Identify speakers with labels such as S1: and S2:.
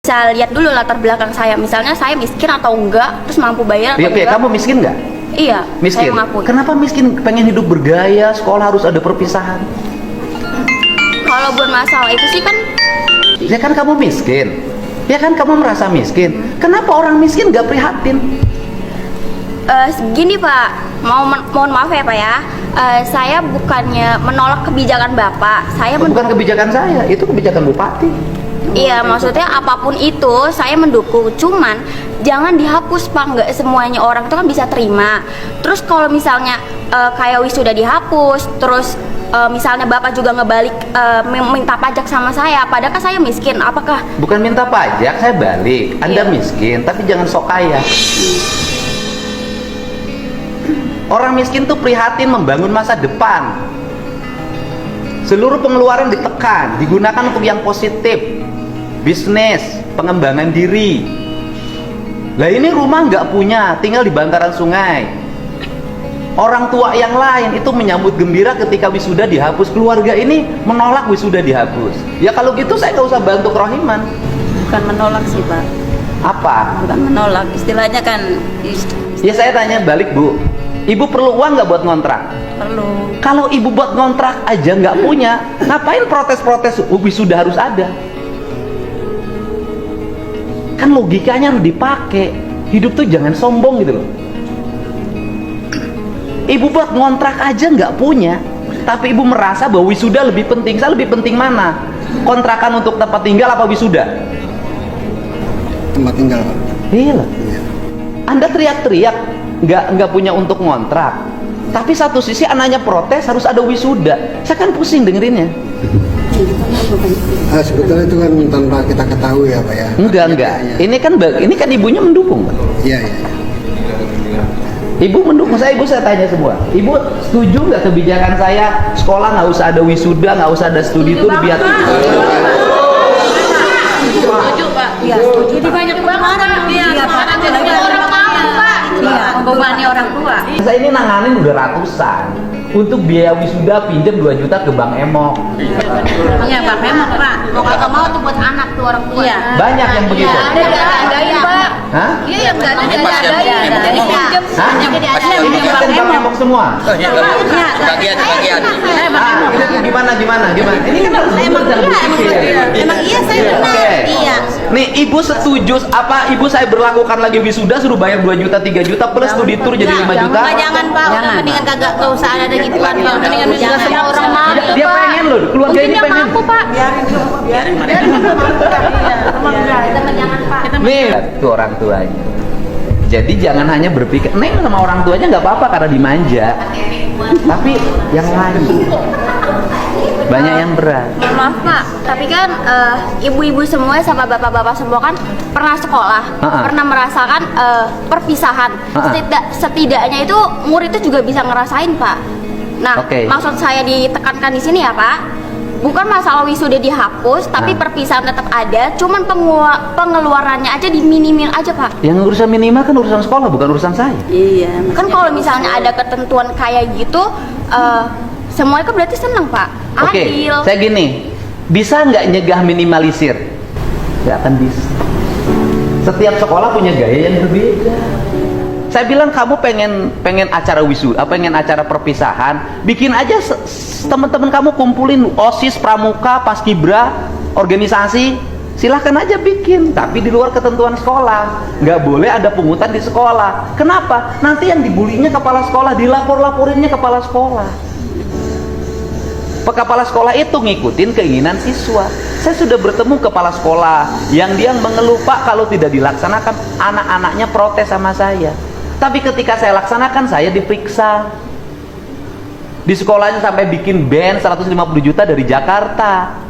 S1: Bisa lihat dulu latar belakang saya, misalnya saya miskin atau enggak, terus mampu bayar atau
S2: Oke,
S1: enggak.
S2: kamu miskin nggak?
S1: Iya,
S2: Miskin.
S1: saya mengakui.
S2: Kenapa miskin? Pengen hidup bergaya, sekolah harus ada perpisahan.
S1: Kalau buat masalah itu sih kan,
S2: Ya kan kamu miskin. Ya kan kamu merasa miskin. Kenapa orang miskin nggak prihatin?
S1: gini Pak, mohon maaf ya Pak ya, saya bukannya menolak kebijakan Bapak, saya
S2: Bukan kebijakan saya, itu kebijakan bupati.
S1: Iya, maksudnya apapun itu saya mendukung, cuman jangan dihapus Pak, nggak semuanya orang itu kan bisa terima. Terus kalau misalnya kayak wisuda dihapus, terus misalnya Bapak juga ngebalik minta pajak sama saya, padahal kan saya miskin, apakah
S2: Bukan minta pajak, saya balik. Anda
S1: Iya.
S2: miskin, tapi jangan sok kaya. Orang miskin tuh prihatin membangun masa depan. Seluruh pengeluaran ditekan, digunakan untuk yang positif. Bisnis, pengembangan diri. Lah ini rumah nggak punya, tinggal di bantaran sungai. Orang tua yang lain itu menyambut gembira ketika wisuda dihapus. Keluarga ini menolak wisuda dihapus. Ya kalau gitu saya nggak usah bantu kerohiman.
S3: Bukan menolak sih Pak,
S2: Apa?
S3: bukan menolak, istilahnya kan
S2: Ya saya tanya balik Bu, ibu perlu uang nggak buat ngontrak?
S3: perlu.
S2: Kalau ibu buat ngontrak aja nggak punya, ngapain protes-protes wisuda harus ada? Kan logikanya harus dipakai. Hidup tuh jangan sombong gitu loh. Ibu buat ngontrak aja nggak punya, tapi ibu merasa bahwa wisuda lebih penting. Saya lebih penting mana? Kontrakan untuk tempat tinggal apa wisuda?
S4: Tempat tinggal, Pak.
S2: Iya. Anda teriak-teriak nggak punya untuk ngontrak, tapi satu sisi anaknya protes harus ada wisuda. Saya kan pusing dengerinnya.
S4: Sebetulnya itu kan tanpa kita ketahui ya Pak ya.
S2: Enggak. Ini kan ibunya mendukung.
S4: Iya, iya.
S2: Ibu mendukung saya, ibu saya tanya semua. Ibu setuju nggak kebijakan saya sekolah nggak usah ada wisuda, nggak usah ada studi tour biar
S3: Setuju Pak. Iya, setuju. Jadi banyak banget Pak. Iya, Pak. Jadi orang mampu Pak. Iya, membebani orang tua.
S2: saya ini nanganin udah ratusan untuk biaya wisuda pinjam 2 juta ke Bank Emok.
S3: Iya, Pak. Memang Pak.
S1: mau kagak mau tuh buat anak tuh orang tua.
S3: Iya.
S2: Banyak yang begitu.
S1: Ada ada Pak.
S2: Hah?
S1: Iya yang nggak ada
S3: Ada.
S1: Jadi pinjam
S2: Hah?
S1: jadi ada
S2: Ini
S1: yang
S2: kan Bank Emok semua.
S3: Iya,
S5: Bagian.
S2: Gimana? Ini kan harus
S1: Emang iya saya benar.
S2: Oke.
S1: Iya.
S2: Nih ibu setuju apa ibu saya berlakukan lagi wisuda suruh bayar 2 juta 3 juta plus studi tour jadi 5 juta?
S1: Jangan Pak, udah mendingan kagak usah ada gituan Pak. Mendingan wisuda semua orang mampu
S2: Dia
S1: Pak.
S2: pengen loh, keluarga
S1: Mungkin
S2: ini
S1: dia
S2: pengen.
S1: mampu Pak. Jangan Pak.
S2: Nih tuh orang tuanya. Jadi jangan hanya berpikir, Neng sama orang tuanya nggak apa-apa karena dimanja. Tapi yang lain banyak yang berat.
S1: Maaf Pak, tapi kan ibu-ibu semua sama bapak-bapak semua kan pernah sekolah, pernah merasakan perpisahan. Setidaknya itu murid itu juga bisa ngerasain Pak. Nah,
S2: Oke.
S1: maksud saya ditekankan di sini ya Pak, bukan masalah wisuda dihapus, tapi perpisahan tetap ada, cuman pengeluarannya aja diminimin aja Pak.
S2: Yang urusan minimal kan urusan sekolah bukan urusan saya.
S3: Iya.
S1: Kan kalau misalnya ada ketentuan kayak gitu, semuanya kan berarti seneng Pak,
S2: Oke,
S1: adil.
S2: saya gini, bisa nggak nyegah minimalisir? Nggak akan bisa. Setiap sekolah punya gaya yang berbeda. Saya bilang kamu pengen acara wisuda, pengen acara perpisahan, bikin aja teman-teman kamu kumpulin OSIS, pramuka, paskibra, organisasi, silahkan aja bikin, tapi di luar ketentuan sekolah. Nggak boleh ada pungutan di sekolah. Kenapa? Nanti yang dibulinya kepala sekolah, dilapor-laporinnya kepala sekolah. Kepala sekolah itu ngikutin keinginan siswa. Saya sudah bertemu kepala sekolah yang dia mengeluh, Pak, kalau tidak dilaksanakan anak-anaknya protes sama saya. Tapi ketika saya laksanakan, saya diperiksa. Di sekolahnya sampai bikin band 150 juta dari Jakarta.